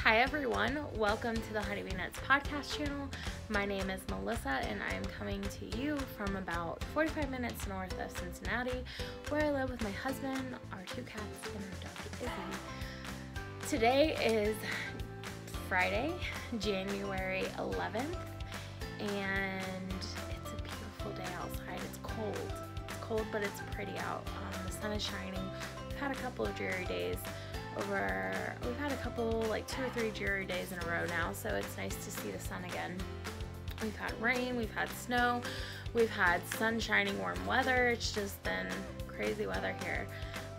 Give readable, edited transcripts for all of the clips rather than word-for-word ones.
Hi everyone, welcome to the Honeybee Nuts podcast channel. My name is Melissa and I am coming to you from about 45 minutes north of Cincinnati, where I live with my husband, our two cats, and our dog Izzy. Today is Friday, January 11th, and it's a beautiful day outside. It's cold, but it's pretty out. The sun is shining. We've had a couple of dreary days. We've had a couple, like 2 or 3 dreary days in a row now, so it's nice to see the sun again. We've had rain, we've had snow, we've had sun shining, warm weather. It's just been crazy weather here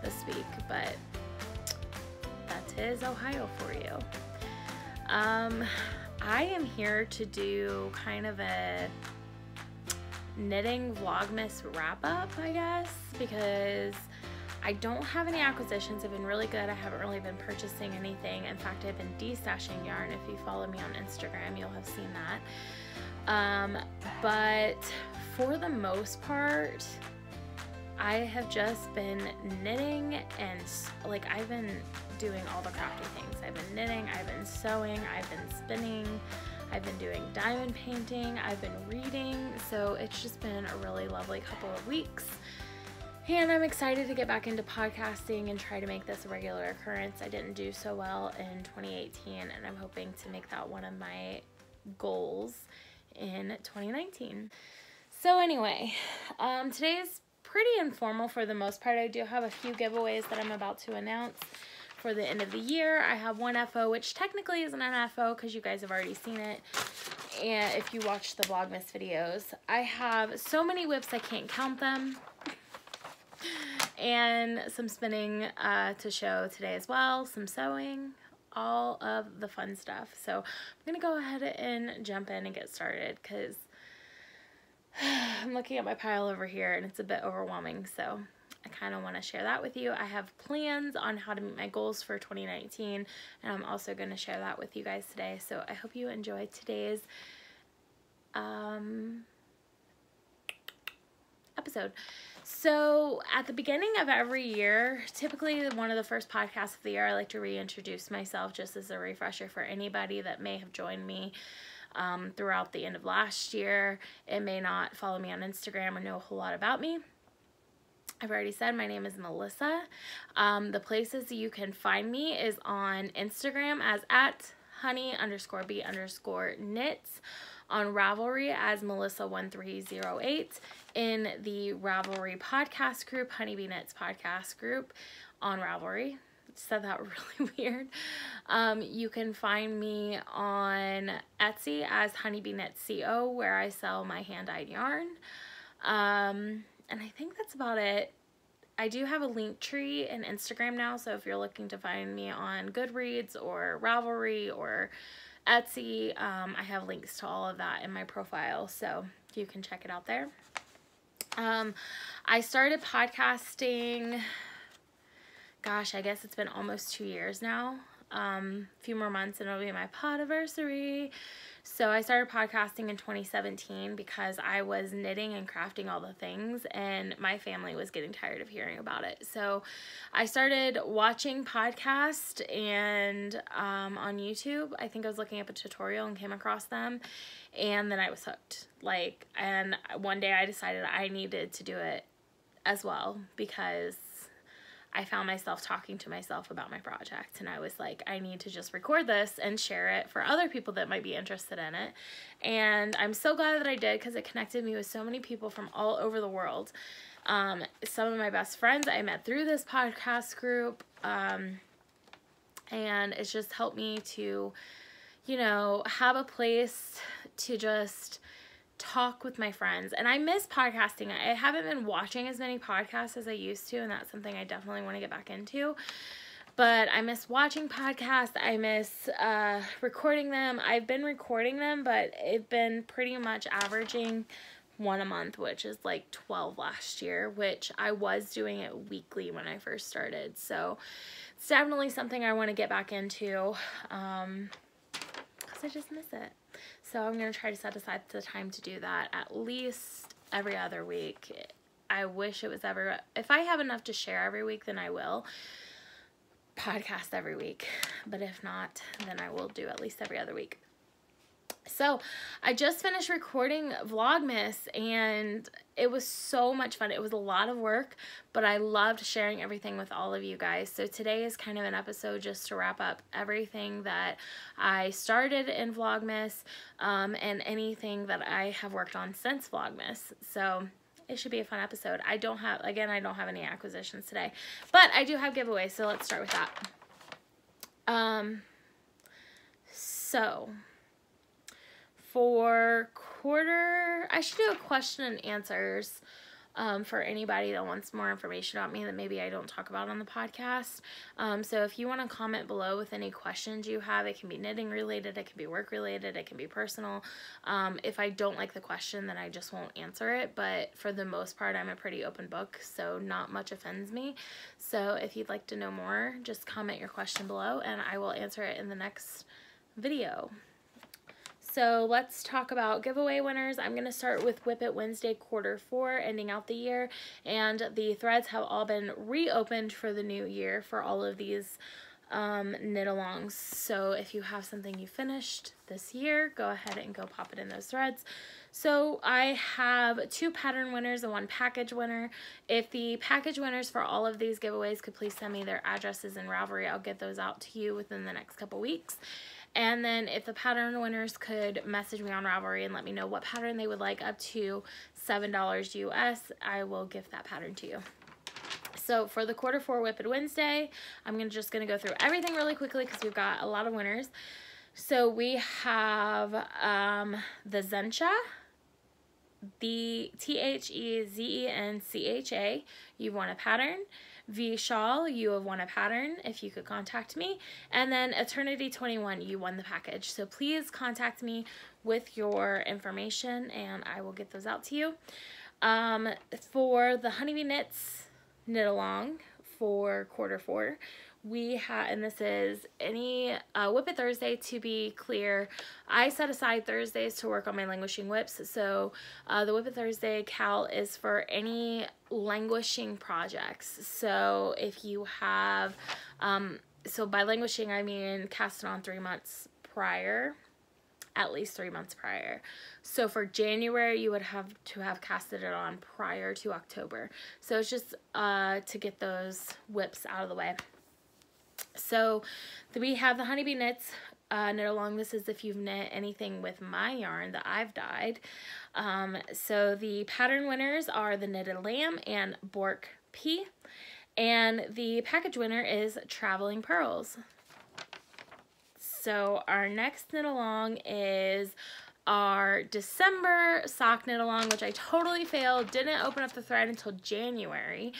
this week, but that is Ohio for you. I am here to do kind of a knitting Vlogmas wrap up, I guess, because I don't have any acquisitions. I've been really good. I haven't really been purchasing anything. In fact, I've been destashing yarn. If you follow me on Instagram, you'll have seen that. But for the most part, I have just been knitting and I've been doing all the crafty things. I've been knitting, I've been sewing, I've been spinning, I've been doing diamond painting, I've been reading. So it's just been a really lovely couple of weeks. And I'm excited to get back into podcasting and try to make this a regular occurrence. I didn't do so well in 2018, and I'm hoping to make that one of my goals in 2019. So anyway, today is pretty informal for the most part. I do have a few giveaways that I'm about to announce for the end of the year. I have one FO, which technically isn't an FO because you guys have already seen it. And if you watch the Vlogmas videos, I have so many whips I can't count them. And some spinning to show today as well, some sewing, all of the fun stuff. So I'm gonna go ahead and jump in and get started because I'm looking at my pile over here and it's a bit overwhelming, so I kind of want to share that with you. I have plans on how to meet my goals for 2019, and I'm also going to share that with you guys today. So I hope you enjoy today's episode. So at the beginning of every year, typically one of the first podcasts of the year, I like to reintroduce myself just as a refresher for anybody that may have joined me throughout the end of last year. It may not follow me on Instagram or know a whole lot about me. I've already said my name is Melissa. The places you can find me is on Instagram as @honey_bee_knits, on Ravelry as Melissa1308, in the Ravelry podcast group, Honeybee Knits podcast group on Ravelry. Said that really weird. You can find me on Etsy as Honeybee Knits CO, where I sell my hand-dyed yarn. And I think that's about it. I do have a link tree in Instagram now, so if you're looking to find me on Goodreads or Revelry or Etsy, I have links to all of that in my profile, so you can check it out there. I started podcasting, gosh, I guess it's been almost 2 years now. A few more months and it'll be my podiversary. So I started podcasting in 2017 because I was knitting and crafting all the things and my family was getting tired of hearing about it. So I started watching podcasts and on YouTube. I think I was looking up a tutorial and came across them, and then I was hooked. And one day I decided I needed to do it as well because I found myself talking to myself about my project, and I was like, I need to just record this and share it for other people that might be interested in it. And I'm so glad that I did because it connected me with so many people from all over the world. Some of my best friends I met through this podcast group, and it's just helped me to, you know, have a place to just talk with my friends. And I miss podcasting. I haven't been watching as many podcasts as I used to, and that's something I definitely want to get back into. But I miss watching podcasts. I miss recording them. I've been recording them, but it's been pretty much averaging 1 a month, which is like 12 last year, which I was doing it weekly when I first started. So it's definitely something I want to get back into because I just miss it. So I'm going to try to set aside the time to do that at least every other week. I wish it was if I have enough to share every week, then I will. podcast every week. But if not, then I will do at least every other week. So I just finished recording Vlogmas, and it was so much fun. It was a lot of work, but I loved sharing everything with all of you guys. So today is kind of an episode just to wrap up everything that I started in Vlogmas, and anything that I have worked on since Vlogmas. So it should be a fun episode. I don't have any acquisitions today, but I do have giveaways, so let's start with that. So for I should do a question and answers for anybody that wants more information about me that maybe I don't talk about on the podcast. So if you want to comment below with any questions you have, it can be knitting related, it can be work related, it can be personal. If I don't like the question, then I just won't answer it. But for the most part, I'm a pretty open book, so not much offends me. So if you'd like to know more, just comment your question below and I will answer it in the next video. So let's talk about giveaway winners. I'm going to start with Whip It Wednesday Q4, ending out the year. And the threads have all been reopened for the new year for all of these knit-alongs. So if you have something you finished this year, go ahead and go pop it in those threads. So I have 2 pattern winners and 1 package winner. If the package winners for all of these giveaways could please send me their addresses in Ravelry, I'll get those out to you within the next couple weeks. And then if the pattern winners could message me on Ravelry and let me know what pattern they would like, up to $7 US, I will gift that pattern to you. So for the Q4 Whip It Wednesday, I'm just going to go through everything really quickly because we've got a lot of winners. So we have the Zencha, the THEZENCHA, you've won a pattern. Vishal, you have won a pattern, if you could contact me. And then Eternity 21, you won the package. So please contact me with your information and I will get those out to you. For the Honeybee Knits knit along for Q4, we have, and this is any Whip It Thursday. To be clear, I set aside Thursdays to work on my languishing whips. So the Whip It Thursday cal is for any languishing projects. So if you have, so by languishing I mean cast it on 3 months prior, at least 3 months prior. So for January, you would have to have casted it on prior to October. So it's just to get those whips out of the way. So we have the Honeybee Knits knit along. This is if you've knit anything with my yarn that I've dyed. So the pattern winners are the Knitted Lamb and Bork P. And the package winner is Traveling Pearls. So our next knit along is our December sock knit along, which I totally failed. Didn't open up the thread until January.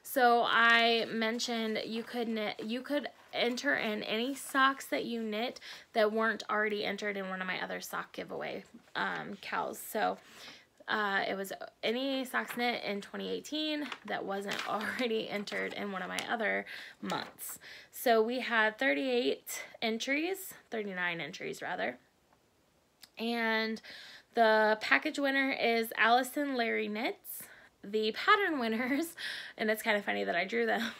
So I mentioned you could enter in any socks that you knit that weren't already entered in one of my other sock giveaway cals. So it was any socks knit in 2018 that wasn't already entered in one of my other months. So we had 39 entries rather. And the package winner is Allison Larry Knits. The pattern winners, and it's kind of funny that I drew them,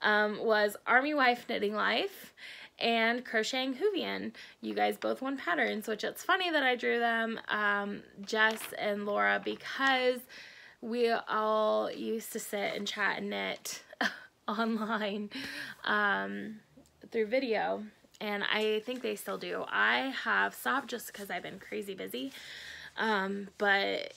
was Army Wife Knitting Life and Crocheting Hoovian. You guys both won patterns, which it's funny that I drew them, Jess and Laura, because we all used to sit and chat and knit online through video, and I think they still do. I have stopped just because I've been crazy busy, but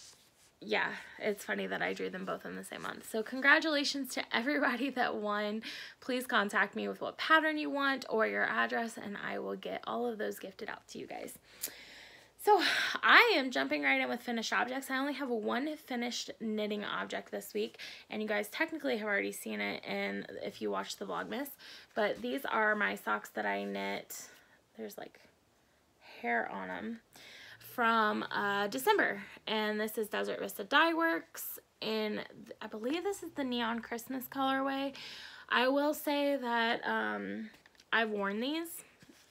yeah, it's funny that I drew them both in the same month. So congratulations to everybody that won. Please contact me with what pattern you want or your address, and I will get all of those gifted out to you guys. So I am jumping right in with finished objects. I only have 1 finished knitting object this week, and you guys technically have already seen it in if you watched the Vlogmas, but these are my socks that I knit. There's like hair on them. From December, and this is Desert Vista Dye Works, and I believe this is the Neon Christmas colorway. I will say that I've worn these,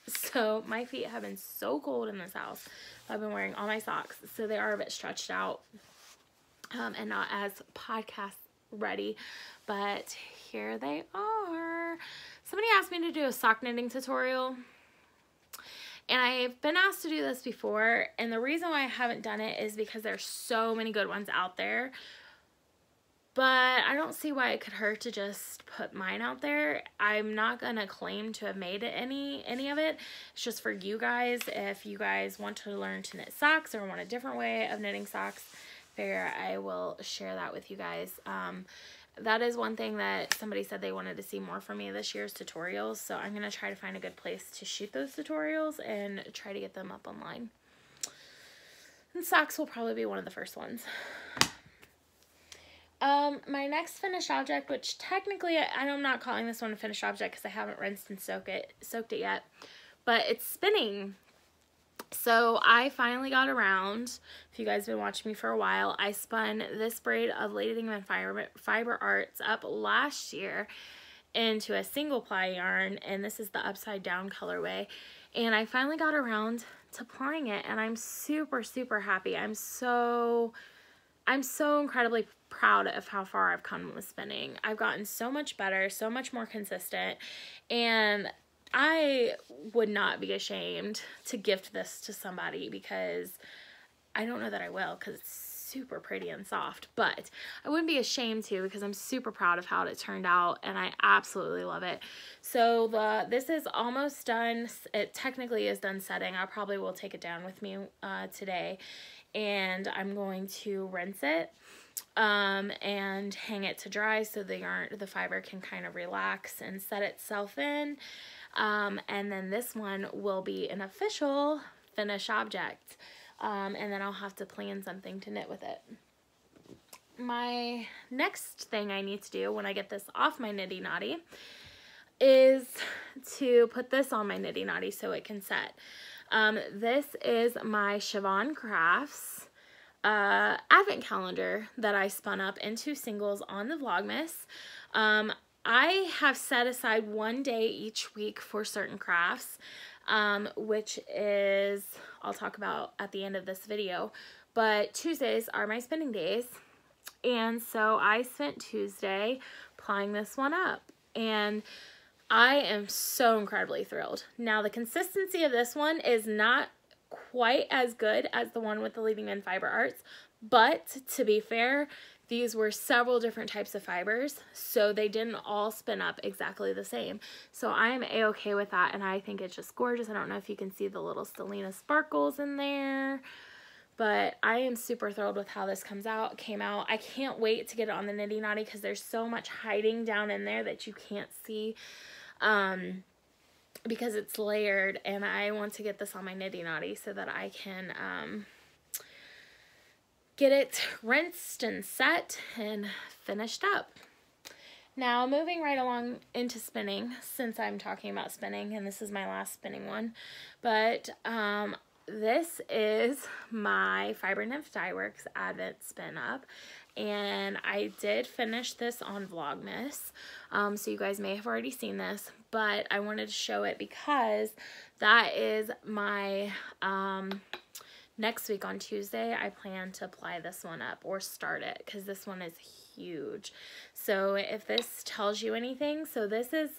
so my feet have been so cold in this house. I've been wearing all my socks, so they are a bit stretched out and not as podcast ready, but here they are. somebody asked me to do a sock knitting tutorial, and I've been asked to do this before, and the reason why I haven't done it is because there's so many good ones out there. But I don't see why it could hurt to just put mine out there. I'm not going to claim to have made it any of it. It's just for you guys. If you guys want to learn to knit socks or want a different way of knitting socks, figure I will share that with you guys. That is one thing that somebody said they wanted to see more from me this year's tutorials. So I'm going to try to find a good place to shoot those tutorials and try to get them up online. And socks will probably be one of the first ones. My next finished object, which technically I'm not calling this one a finished object because I haven't rinsed and soaked it yet, but it's spinning. So I finally got around. If you guys have been watching me for a while, I spun this braid of Lady Dingman Fiber Arts up last year into a single ply yarn, and this is the upside down colorway, and I finally got around to plying it, and I'm super happy. I'm so incredibly proud of how far I've come with spinning. I've gotten so much better, so much more consistent, and I would not be ashamed to gift this to somebody, because I don't know that I will, because it's super pretty and soft, but I wouldn't be ashamed to, because I'm super proud of how it turned out, and I absolutely love it. So this is almost done. It technically is done setting. I probably will take it down with me today, and I'm going to rinse it and hang it to dry so the fiber can kind of relax and set itself in. And then this one will be an official finished object. And then I'll have to plan something to knit with it. My next thing I need to do when I get this off my Nitty Knotty is to put this on my Nitty Knotty so it can set. This is my Siobhan Crafts advent calendar that I spun up into singles on the Vlogmas. I have set aside one day each week for certain crafts, which is, I'll talk about at the end of this video, but Tuesdays are my spinning days, and so I spent Tuesday plying this one up, and I am so incredibly thrilled. Now, the consistency of this one is not quite as good as the one with the Lady Dingman Fiber Arts, but to be fair, these were several different types of fibers, so they didn't all spin up exactly the same. So I am a-okay with that, and I think it's just gorgeous. I don't know if you can see the little Stellina sparkles in there, but I am super thrilled with how this came out. I can't wait to get it on the Nitty Knotty because there's so much hiding down in there that you can't see because it's layered, and I want to get this on my Nitty Knotty so that I can get it rinsed and set and finished up. Now, moving right along into spinning, since I'm talking about spinning, and this is my last spinning one, but this is my Fiber Nymph Dye Works Advent Spin Up, and I did finish this on Vlogmas, so you guys may have already seen this, but I wanted to show it because that is my next week on Tuesday. I plan to ply this one up or start it because this one is huge. So if this tells you anything, so this is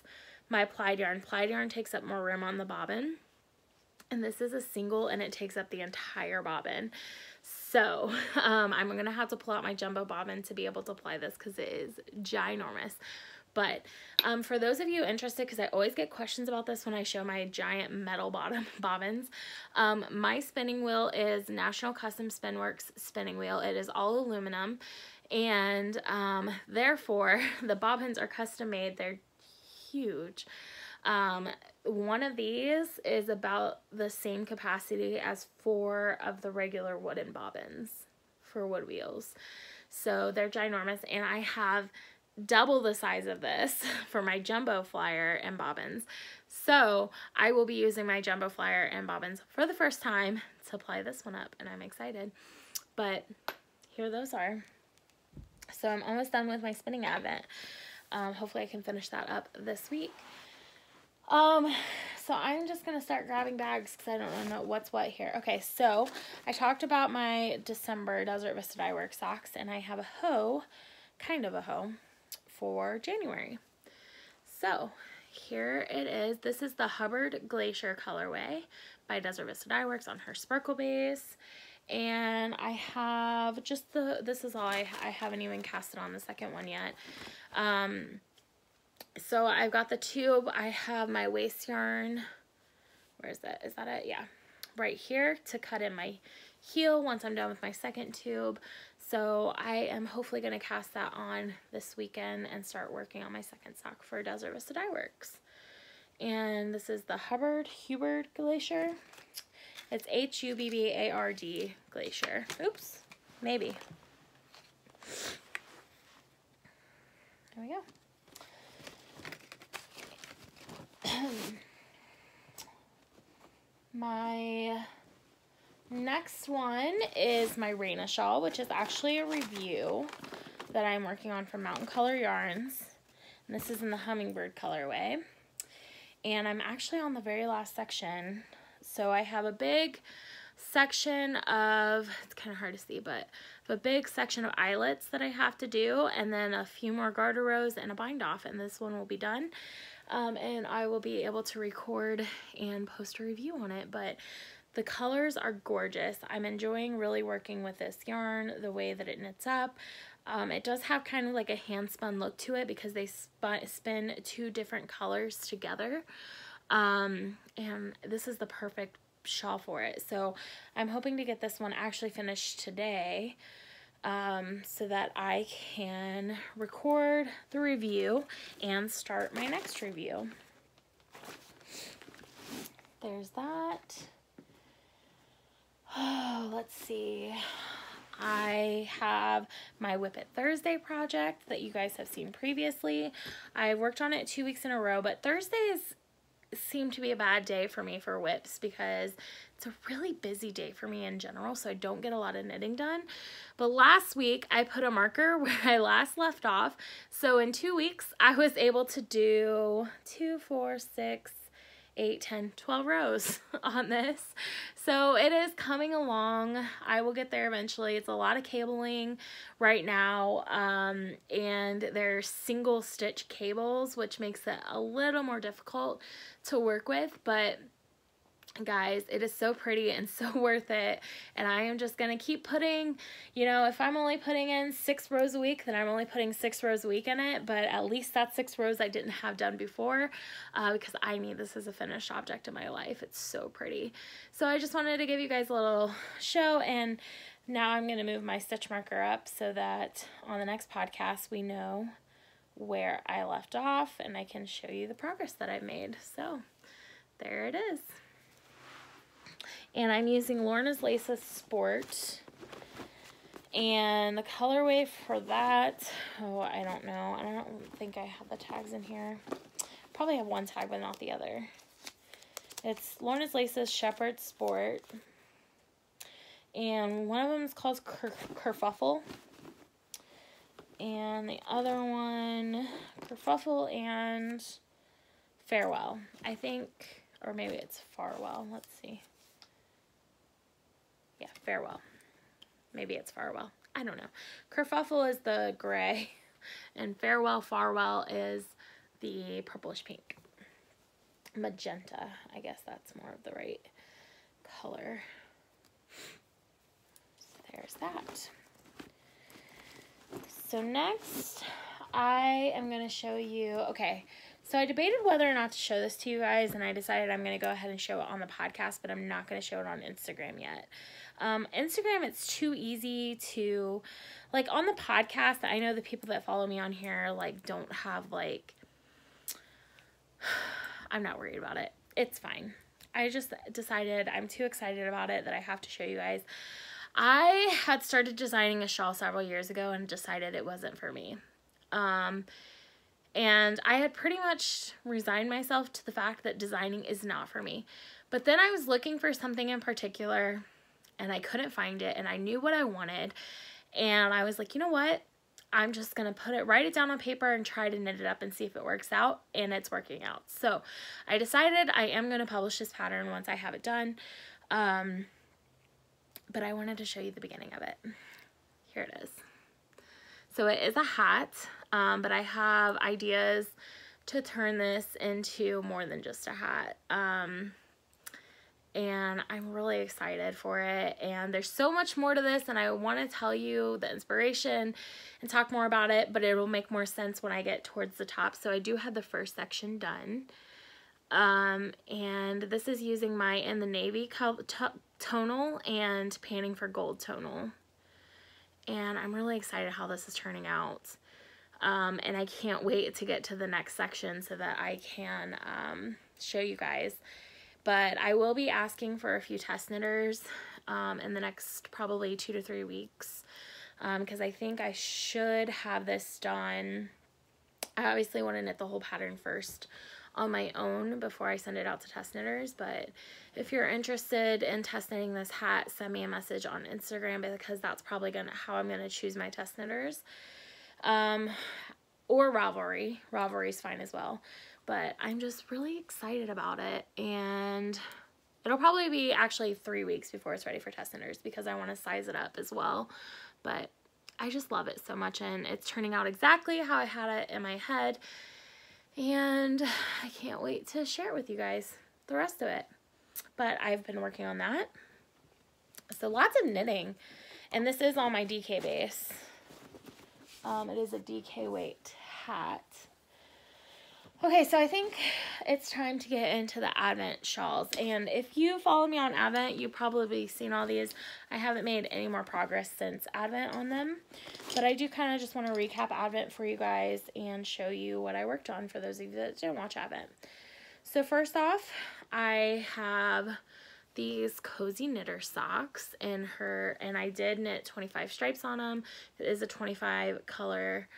my plied yarn. Plied yarn takes up more room on the bobbin, and this is a single, and it takes up the entire bobbin. So I'm going to have to pull out my jumbo bobbin to be able to apply this because it is ginormous. But for those of you interested, because I always get questions about this when I show my giant metal bobbins, my spinning wheel is National Custom Spinworks spinning wheel. It is all aluminum, and therefore the bobbins are custom made. They're huge. One of these is about the same capacity as 4 of the regular wooden bobbins for wood wheels. So they're ginormous, and I have double the size of this for my jumbo flyer and bobbins. So I will be using my jumbo flyer and bobbins for the first time to apply this one up, and I'm excited. But here those are. So I'm almost done with my spinning advent. Hopefully I can finish that up this week. So I'm just going to start grabbing bags because I don't know what's what here. Okay, so I talked about my December Desert Vista Dye Works socks, and I have a hoe, kind of a hoe, for January. So here it is. This is the Hubbard Glacier colorway by Desert Vista Dye Works on her Sparkle base. And I have just this is all I haven't even casted on the second one yet. So I've got the tube. I have my waste yarn. Where is that? Is that it? Yeah. Right here to cut in my heel once I'm done with my second tube. So I am hopefully going to cast that on this weekend and start working on my second sock for Desert Vista Dye Works. And this is the Hubbard Glacier. It's Hubbard Glacier. Oops, maybe. There we go. My next one is my Raina shawl, which is actually a review that I'm working on from Mountain Color Yarns. And this is in the Hummingbird colorway. And I'm actually on the very last section. So I have a big section of, it's kind of hard to see, but a big section of eyelets that I have to do, and then a few more garter rows and a bind off, and this one will be done. And I will be able to record and post a review on it, but the colors are gorgeous. I'm enjoying really working with this yarn, the way that it knits up. It does have kind of like a hand spun look to it because they spin two different colors together. And this is the perfect shawl for it. So I'm hoping to get this one actually finished today, so that I can record the review and start my next review. There's that. Oh, let's see. I have my Whip It Thursday project that you guys have seen previously. I worked on it 2 weeks in a row, but Thursdays seem to be a bad day for me for whips because it's a really busy day for me in general, so I don't get a lot of knitting done. But last week I put a marker where I last left off, so in 2 weeks I was able to do 2, 4, 6, 8, 10, 12 rows on this. So it is coming along. I will get there eventually. It's a lot of cabling right now, and they're single stitch cables, which makes it a little more difficult to work with, but guys, it is so pretty and so worth it. And I am just gonna keep putting, you know, if I'm only putting in 6 rows a week, then I'm only putting 6 rows a week in it, but at least that's 6 rows I didn't have done before, because I need this as a finished object in my life. It's so pretty. So I just wanted to give you guys a little show, and now I'm gonna move my stitch marker up so that on the next podcast we know where I left off and I can show you the progress that I've made. So there it is. And I'm using Lorna's Laces Sport, and the colorway for that, oh, I don't know. I don't think I have the tags in here. Probably have one tag, but not the other. It's Lorna's Laces Shepherd Sport, and one of them is called Kerfuffle, and the other one, Kerfuffle and Farewell, I think, or maybe it's Farewell. Let's see. Yeah, Farewell. Maybe it's Farewell. I don't know. Kerfuffle is the gray, and Farewell is the purplish pink. Magenta. I guess that's more of the right color. So there's that. So next, I am going to show you, okay, so I debated whether or not to show this to you guys, and I decided I'm going to go ahead and show it on the podcast, but I'm not going to show it on Instagram yet. Instagram, it's too easy to, like, on the podcast, I know the people that follow me on here, like, don't have, like, I'm not worried about it. It's fine. I just decided I'm too excited about it that I have to show you guys. I had started designing a shawl several years ago and decided it wasn't for me. And I had pretty much resigned myself to the fact that designing is not for me. But then I was looking for something in particular, and I couldn't find it, and I knew what I wanted, and I was like, you know what? I'm just going to write it down on paper and try to knit it up and see if it works out, and it's working out. So I decided I am going to publish this pattern once I have it done, but I wanted to show you the beginning of it. Here it is. So it is a hat, but I have ideas to turn this into more than just a hat. And I'm really excited for it, and there's so much more to this, and I want to tell you the inspiration and talk more about it, but it'll make more sense when I get towards the top. So I do have the first section done, and this is using my In the Navy tonal and Panning for Gold tonal, and I'm really excited how this is turning out, and I can't wait to get to the next section so that I can show you guys. But I will be asking for a few test knitters in the next probably 2 to 3 weeks, because I think I should have this done. I obviously want to knit the whole pattern first on my own before I send it out to test knitters, but if you're interested in test knitting this hat, send me a message on Instagram, because that's probably how I'm going to choose my test knitters. Or Ravelry. Ravelry is fine as well. But I'm just really excited about it, and it'll probably be actually 3 weeks before it's ready for test knitters, because I want to size it up as well. But I just love it so much, and it's turning out exactly how I had it in my head, and I can't wait to share it with you guys, the rest of it. But I've been working on that. So lots of knitting, and this is on my DK base. It is a DK weight hat. Okay, so I think it's time to get into the Advent shawls, and if you follow me on Advent, you've probably seen all these. I haven't made any more progress since Advent on them, but I do kind of just want to recap Advent for you guys and show you what I worked on for those of you that didn't watch Advent. So first off, I have these cozy knitter socks in her, and I did knit 25 stripes on them. It is a 25 color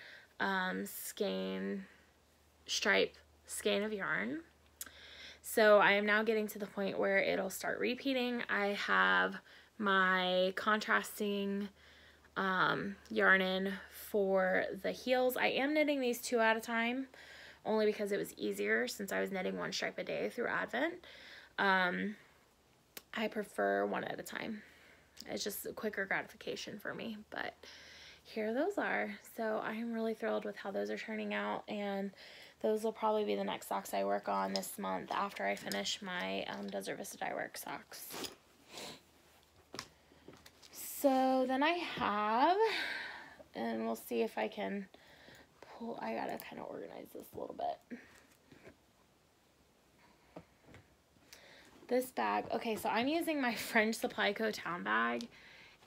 stripe skein of yarn. So I am now getting to the point where it'll start repeating. I have my contrasting yarn in for the heels. I am knitting these 2 at a time, only because it was easier since I was knitting 1 stripe a day through Advent. I prefer 1 at a time. It's just a quicker gratification for me, but here those are. So I am really thrilled with how those are turning out, and those will probably be the next socks I work on this month after I finish my Desert Vista Dye Work socks. So then I have, and we'll see if I can pull, I gotta kind of organize this a little bit. This bag, okay, so I'm using my French Supply Co. town bag,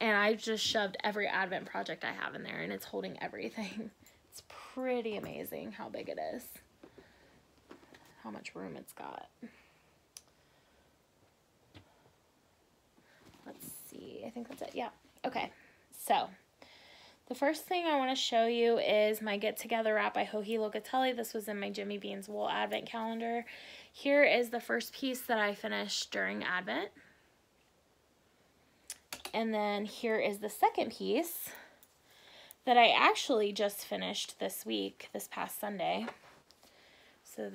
and I've just shoved every Advent project I have in there, and it's holding everything. It's pretty amazing how big it is, how much room it's got. Let's see, I think that's it. Yeah, okay. So the first thing I want to show you is my Get Together wrap by Joji Locatelli. This was in my Jimmy Beans Wool Advent calendar. Here is the first piece that I finished during Advent. And then here is the second piece that I actually just finished this week, this past Sunday. So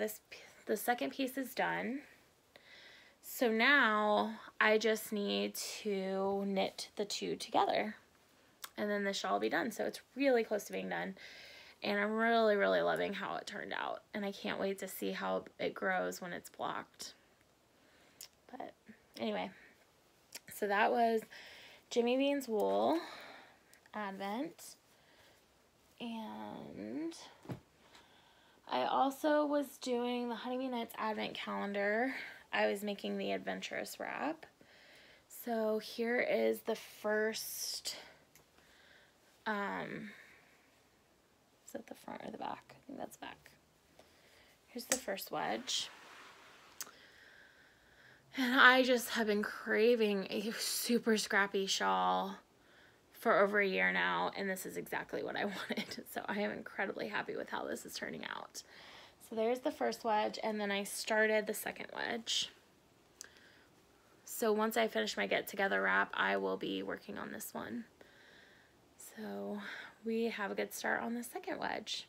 the second piece is done. So now I just need to knit the 2 together, and then the shawl will be done. So it's really close to being done, and I'm really, really loving how it turned out, and I can't wait to see how it grows when it's blocked. But anyway, so that was Jimmy Beans Wool Advent, and I also was doing the Honeybee Knits Advent calendar. I was making the Adventurous wrap. So here is the first, is that the front or the back? I think that's back. Here's the first wedge. And I just have been craving a super scrappy shawl for over a year now, and this is exactly what I wanted. So I am incredibly happy with how this is turning out. So there's the first wedge, and then I started the second wedge. So once I finish my Get Together wrap, I will be working on this one. So we have a good start on the second wedge.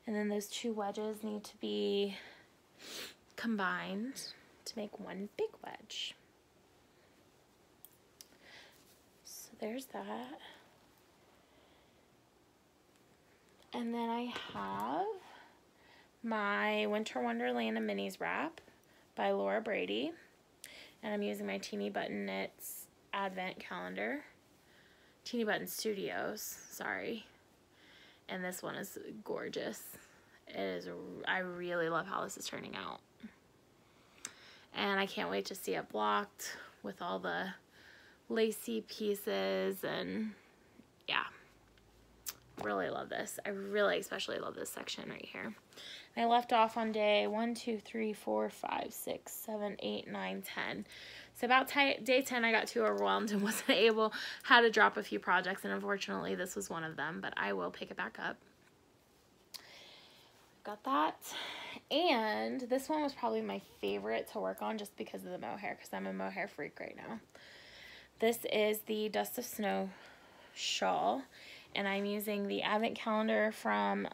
And then those 2 wedges need to be combined to make one big wedge. So there's that. And then I have my Winter Wonderland and Minis wrap by Laura Brady. And I'm using my Teeny Button Knits Advent Calendar. Teeny Button Studios, sorry. And this one is gorgeous. It is, I really love how this is turning out. And I can't wait to see it blocked with all the lacy pieces, and yeah, really love this. I really especially love this section right here. And I left off on day 1, 2, 3, 4, 5, 6, 7, 8, 9, 10. So about day 10, I got too overwhelmed and wasn't able how to drop a few projects, and unfortunately this was one of them, but I will pick it back up. Got that. And this one was probably my favorite to work on just because of the mohair, because I'm a mohair freak right now. This is the Dust of Snow shawl, and I'm using the advent calendar from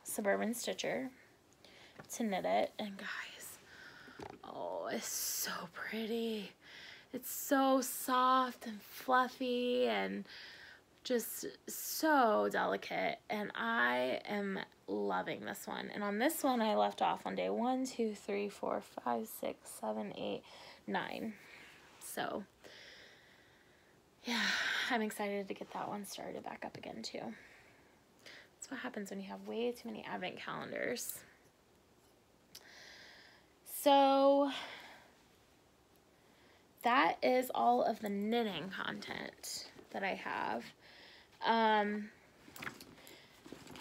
Suburban Stitcher to knit it. And guys, oh, it's so pretty. It's so soft and fluffy and just so delicate, and I am loving this one. And on this one, I left off on day 1, 2, 3, 4, 5, 6, 7, 8, 9. So yeah, I'm excited to get that one started back up again too. That's what happens when you have way too many advent calendars. So that is all of the knitting content that I have.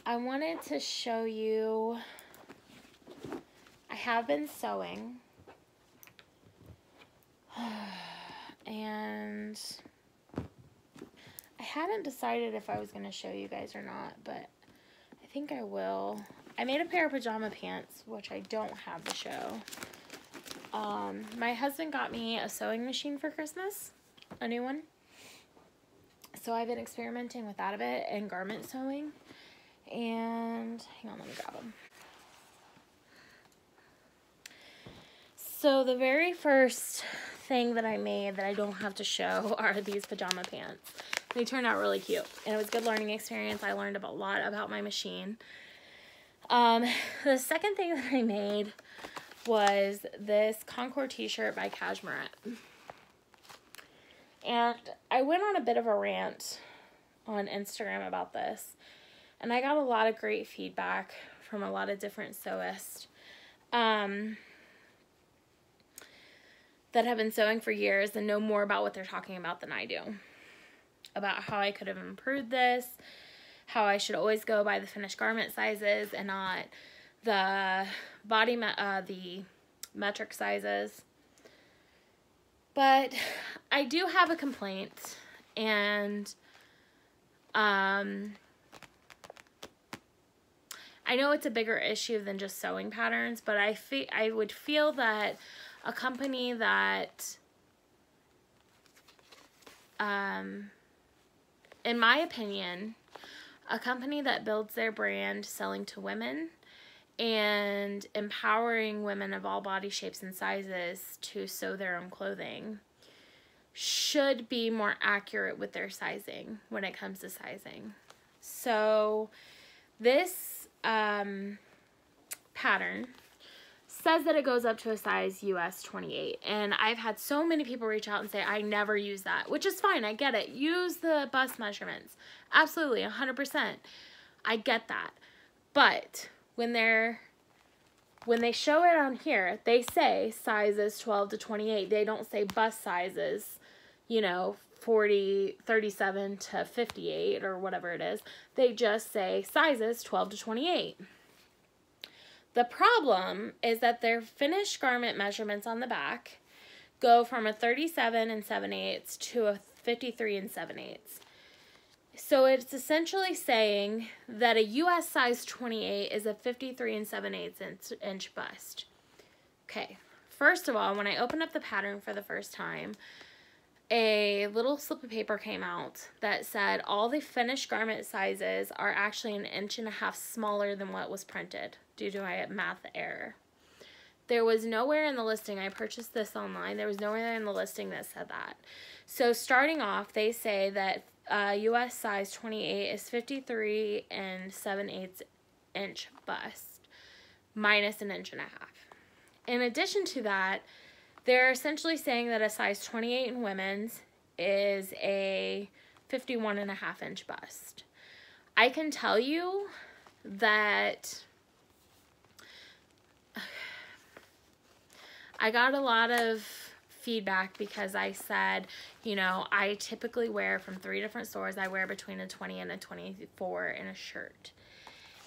I wanted to show you, I have been sewing, and I hadn't decided if I was going to show you guys or not, but I think I will. I made a pair of pajama pants, which I don't have to show. My husband got me a sewing machine for Christmas, a new one. So I've been experimenting with that a bit and garment sewing. And hang on, let me grab them. So the very first thing that I made that I don't have to show are these pajama pants. They turned out really cute, and it was a good learning experience. I learned a lot about my machine. The second thing that I made was this Concord t-shirt by Cashmerette. And I went on a bit of a rant on Instagram about this, and I got a lot of great feedback from a lot of different sewists that have been sewing for years and know more about what they're talking about than I do. About how I could have improved this, how I should always go by the finished garment sizes and not the the metric sizes. But I do have a complaint, and I know it's a bigger issue than just sewing patterns, but I would feel that a company that, in my opinion, a company that builds their brand selling to women and empowering women of all body shapes and sizes to sew their own clothing should be more accurate with their sizing when it comes to sizing. So this pattern says that it goes up to a size US 28, and I've had so many people reach out and say I never use that, which is fine. I get it. Use the bust measurements. Absolutely, 100%. I get that. But when they show it on here, they say sizes 12 to 28. They don't say bust sizes, you know, 37 to 58 or whatever it is. They just say sizes 12 to 28. The problem is that their finished garment measurements on the back go from a 37 and 7/8 to a 53 and 7/8. So it's essentially saying that a US size 28 is a 53 and 7/8 inch bust. Okay, first of all, when I opened up the pattern for the first time, a little slip of paper came out that said all the finished garment sizes are actually 1.5 inches smaller than what was printed due to a math error. There was nowhere in the listing, I purchased this online, there was nowhere in the listing that said that. So starting off, they say that US size 28 is 53 and 7/8 inch bust. minus 1.5 inches. In addition to that, they're essentially saying that a size 28 in women's is a 51.5 inch bust. I can tell you that I got a lot of feedback because I said, you know, I typically wear from 3 different stores. I wear between a 20 and a 24 in a shirt.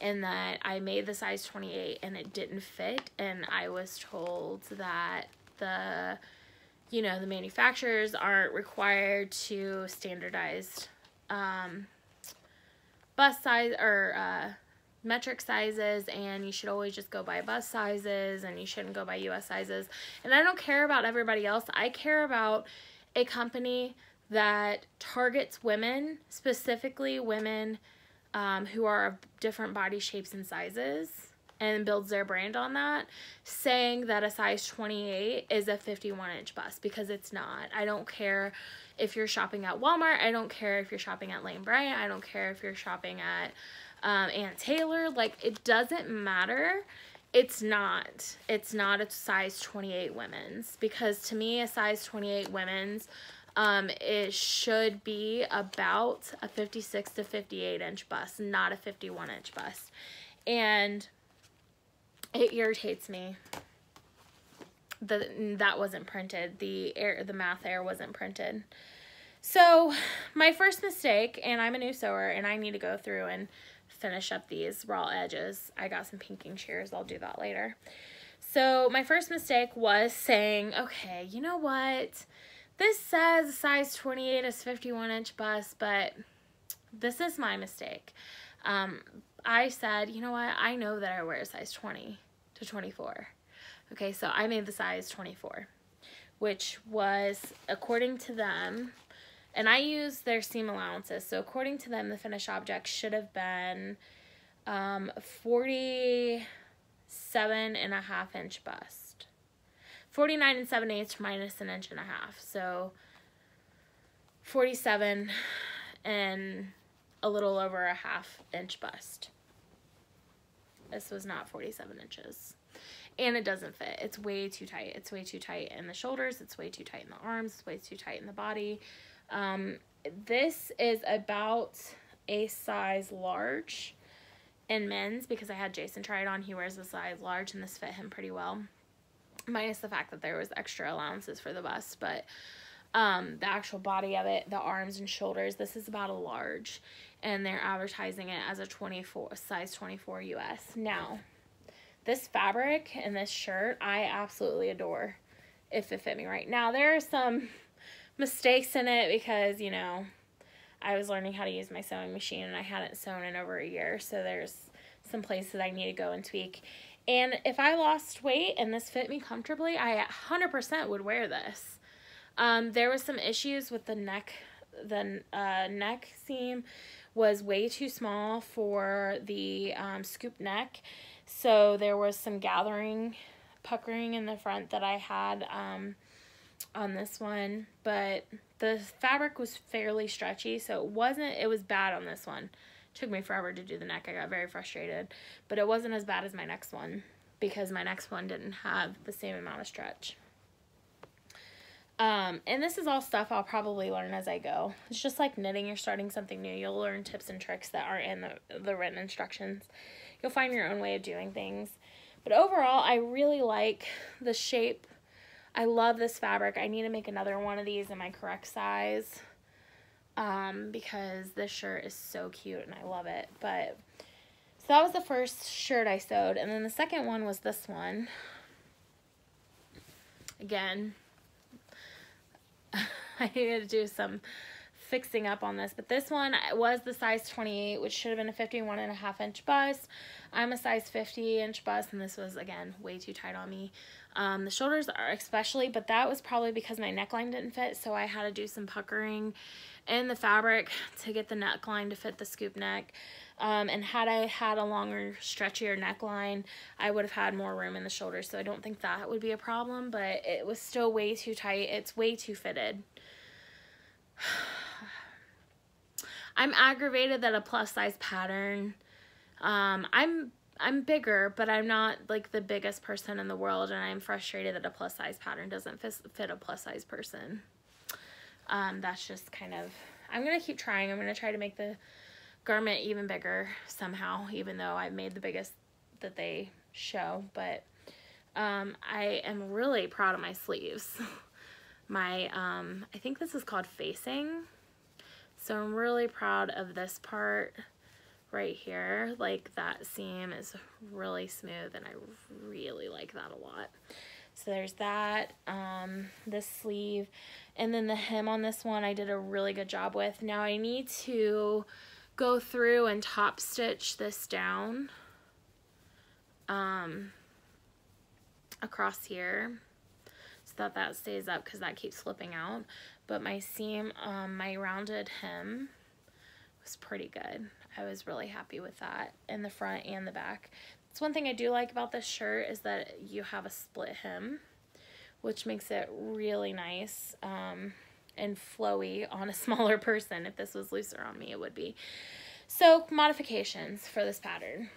And that I made the size 28 and it didn't fit. And I was told that the manufacturers aren't required to standardize bust size or metric sizes, and you should always just go by bust sizes and you shouldn't go by US sizes. And I don't care about everybody else. I care about a company that targets women, specifically women who are of different body shapes and sizes, and builds their brand on that, saying that a size 28 is a 51 inch bust, because it's not. I don't care if you're shopping at Walmart. I don't care if you're shopping at Lane Bryant. I don't care if you're shopping at Ann Taylor. Like, it doesn't matter. It's not a size 28 women's, because to me a size 28 women's it should be about a 56 to 58 inch bust, not a 51 inch bust. And it irritates me that wasn't printed. The math error wasn't printed. So my first mistake, and I'm a new sewer and I need to go through and finish up these raw edges. I got some pinking shears. I'll do that later. So my first mistake was saying, okay, you know what? This says size 28 is 51 inch bust, but this is my mistake. I said, you know what? I know that I wear a size 20 to 24. Okay, so I made the size 24, which was, according to them, and I used their seam allowances, so according to them, the finished object should have been 47.5 inch bust. 49 7/8 minus 1.5 inches. So 47 and a little over a 1/2 inch bust. This was not 47 inches. And it doesn't fit. It's way too tight. It's way too tight in the shoulders. It's way too tight in the arms. It's way too tight in the body. This is about a size large in men's, because I had Jason try it on. He wears a size large and this fit him pretty well, minus the fact that there was extra allowances for the bust. But the actual body of it, the arms and shoulders, this is about a large, and they're advertising it as a size 24 US. Now, this fabric and this shirt, I absolutely adore if it fit me right. Now, there are some mistakes in it because, you know, I was learning how to use my sewing machine and I hadn't sewn in over a year, so there's some places I need to go and tweak. And if I lost weight and this fit me comfortably, I 100% would wear this. There was some issues with the neck. The neck seam was way too small for the scoop neck, so there was some puckering in the front that I had on this one, but the fabric was fairly stretchy, so it was bad on this one. It took me forever to do the neck. I got very frustrated, but it wasn't as bad as my next one, because my next one didn't have the same amount of stretch. And this is all stuff I'll probably learn as I go. It's just like knitting. You're starting something new. You'll learn tips and tricks that aren't in the written instructions. You'll find your own way of doing things. But overall, I really like the shape. I love this fabric. I need to make another one of these in my correct size, because this shirt is so cute and I love it. But so that was the first shirt I sewed, and then the second one was this one. Again, I needed to do some fixing up on this, but this one was the size 28, which should have been a 51.5 inch bust. I'm a size 50 inch bust, and this was, again, way too tight on me. The shoulders are especially, but that was probably because my neckline didn't fit, so I had to do some puckering in the fabric to get the neckline to fit the scoop neck. And had I had a longer, stretchier neckline, I would have had more room in the shoulders, so I don't think that would be a problem, but it was still way too tight. It's way too fitted. I'm aggravated that a plus size pattern, I'm I'm bigger, but I'm not like the biggest person in the world, and I'm frustrated that a plus size pattern doesn't fit a plus size person. That's just kind of, I'm going to keep trying. I'm going to try to make the garment even bigger somehow, even though I've made the biggest that they show. But I am really proud of my sleeves. My, I think this is called facing. So I'm really proud of this part right here. Like, that seam is really smooth, and I really like that a lot. So there's that, this sleeve, and then the hem on this one I did a really good job with. Now I need to go through and top stitch this down across here so that that stays up, because that keeps slipping out. But my seam, my rounded hem was pretty good. I was really happy with that in the front and the back. That's one thing I do like about this shirt, is that you have a split hem, which makes it really nice and flowy on a smaller person. If this was looser on me, it would be. So, modifications for this pattern.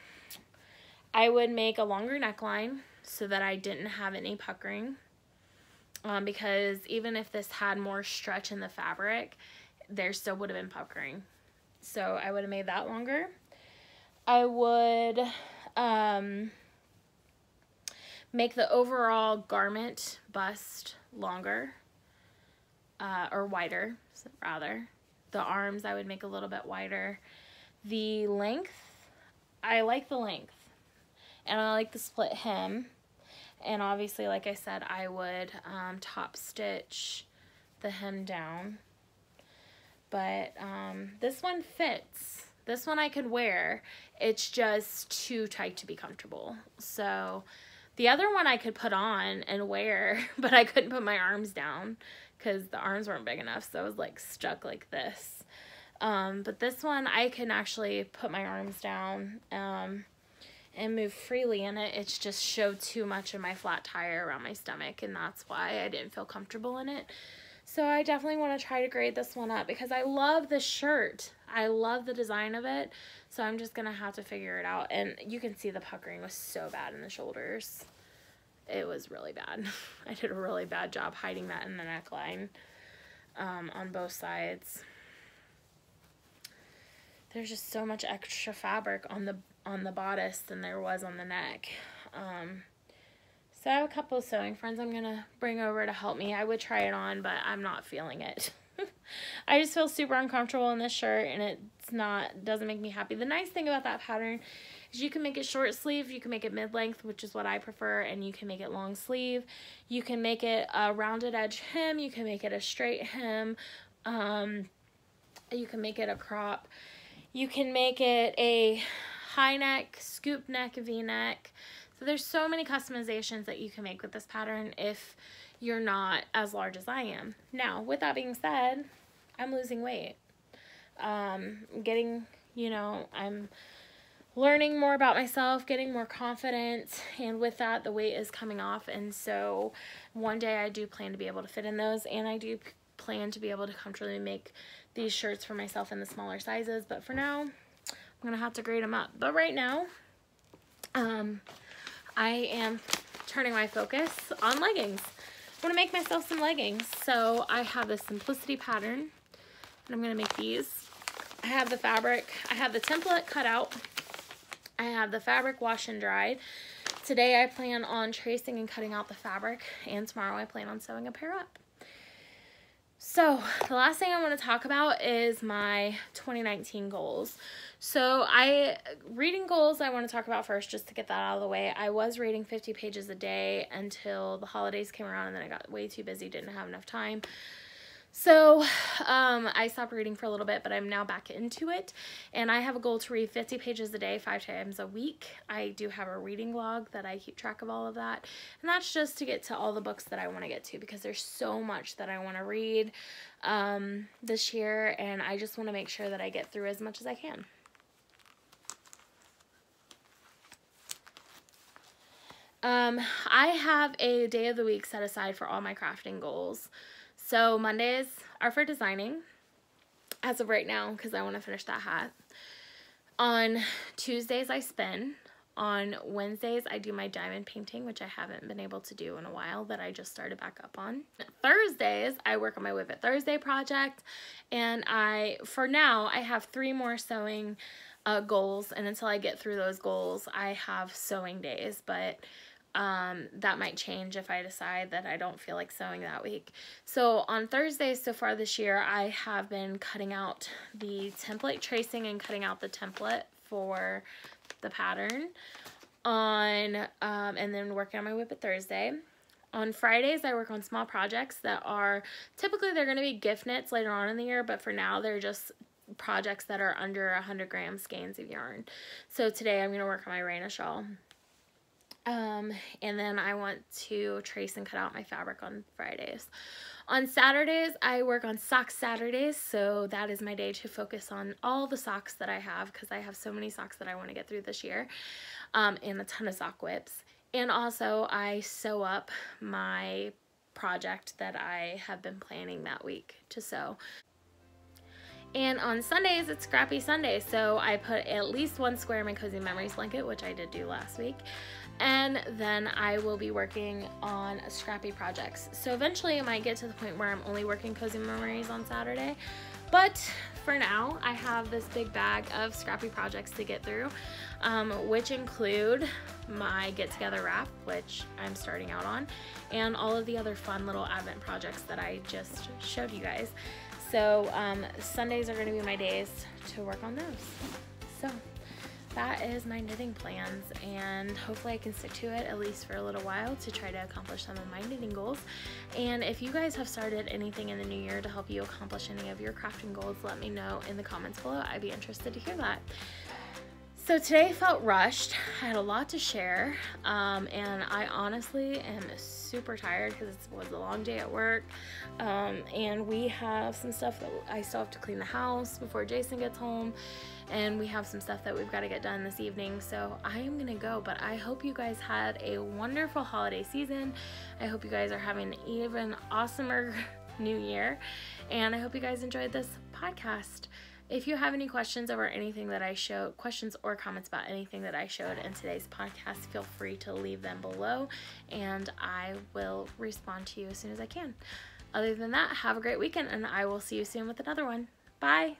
I would make a longer neckline so that I didn't have any puckering, because even if this had more stretch in the fabric, there still would have been puckering. So I would have made that longer. I would make the overall garment bust longer, or wider, rather. The arms I would make a little bit wider. The length, I like the length, and I like the split hem. And obviously, like I said, I would top stitch the hem down. But this one fits. This one I could wear. It's just too tight to be comfortable. So the other one I could put on and wear, but I couldn't put my arms down because the arms weren't big enough. So I was like stuck like this. But this one I can actually put my arms down and move freely in it. It's just showed too much of my flat tire around my stomach, and that's why I didn't feel comfortable in it. So I definitely want to try to grade this one up, because I love this shirt. I love the design of it. So I'm just going to have to figure it out. And you can see the puckering was so bad in the shoulders. It was really bad. I did a really bad job hiding that in the neckline on both sides. There's just so much extra fabric on the bodice than there was on the neck. So I have a couple of sewing friends I'm going to bring over to help me. I would try it on, but I'm not feeling it. I just feel super uncomfortable in this shirt, and doesn't make me happy. The nice thing about that pattern is you can make it short sleeve, you can make it mid-length, which is what I prefer, and you can make it long sleeve. You can make it a rounded edge hem, you can make it a straight hem, you can make it a crop, you can make it a high neck, scoop neck, V-neck. So there's so many customizations that you can make with this pattern if you're not as large as I am. Now, with that being said, I'm losing weight. I'm learning more about myself, getting more confident, and with that, the weight is coming off. And so one day I do plan to be able to fit in those, and I do plan to be able to comfortably make these shirts for myself in the smaller sizes. But for now, I'm going to have to grade them up. But right now, I am turning my focus on leggings. I want to make myself some leggings. So I have this Simplicity pattern, and I'm going to make these. I have the fabric. I have the template cut out. I have the fabric washed and dried. Today I plan on tracing and cutting out the fabric, and tomorrow I plan on sewing a pair up. So the last thing I want to talk about is my 2019 goals. So reading goals I want to talk about first, just to get that out of the way. I was reading 50 pages a day until the holidays came around, and then I got way too busy, didn't have enough time. So I stopped reading for a little bit, but I'm now back into it, and I have a goal to read 50 pages a day, 5 times a week. I do have a reading log that I keep track of all of that, and that's just to get to all the books that I want to get to, because there's so much that I want to read this year, and I just want to make sure that I get through as much as I can. I have a day of the week set aside for all my crafting goals. So Mondays are for designing, as of right now, because I want to finish that hat. On Tuesdays I spin. On Wednesdays, I do my diamond painting, which I haven't been able to do in a while, that I just started back up on. Thursdays, I work on my Whip It Thursday project, and for now, I have 3 more sewing goals, and until I get through those goals, I have sewing days, but that might change if I decide that I don't feel like sewing that week. So on Thursdays so far this year, I have been cutting out the template, tracing and cutting out the template for the pattern and then working on my Whip It Thursday. On Fridays, I work on small projects that are, typically they're going to be gift knits later on in the year, but for now they're just projects that are under 100 gram skeins of yarn. So today I'm going to work on my Raina shawl. And then I want to trace and cut out my fabric on Fridays. On Saturdays, I work on Sock Saturdays, so that is my day to focus on all the socks that I have, because I have so many socks that I want to get through this year, and a ton of sock whips. And also, I sew up my project that I have been planning that week to sew. And on Sundays, it's Scrappy Sunday, so I put at least 1 square in my Cozy Memories blanket, which I did do last week. And then I will be working on scrappy projects. So eventually I might get to the point where I'm only working Cozy Memories on Saturday. But for now, I have this big bag of scrappy projects to get through, which include my Get Together wrap, which I'm starting out on, and all of the other fun little Advent projects that I just showed you guys. So Sundays are going to be my days to work on those. So that is my knitting plans, and hopefully I can stick to it at least for a little while to try to accomplish some of my knitting goals. And if you guys have started anything in the new year to help you accomplish any of your crafting goals, let me know in the comments below. I'd be interested to hear that. So today felt rushed. I had a lot to share, and I honestly am super tired because it was a long day at work, and we have some stuff that I still have to clean the house before Jason gets home, and we have some stuff that we've got to get done this evening. So I am gonna go, but I hope you guys had a wonderful holiday season. I hope you guys are having an even awesomer new year, and I hope you guys enjoyed this podcast. If you have any questions over anything that I showed, questions or comments about anything that I showed in today's podcast, feel free to leave them below, and I will respond to you as soon as I can. Other than that, have a great weekend, and I will see you soon with another one. Bye!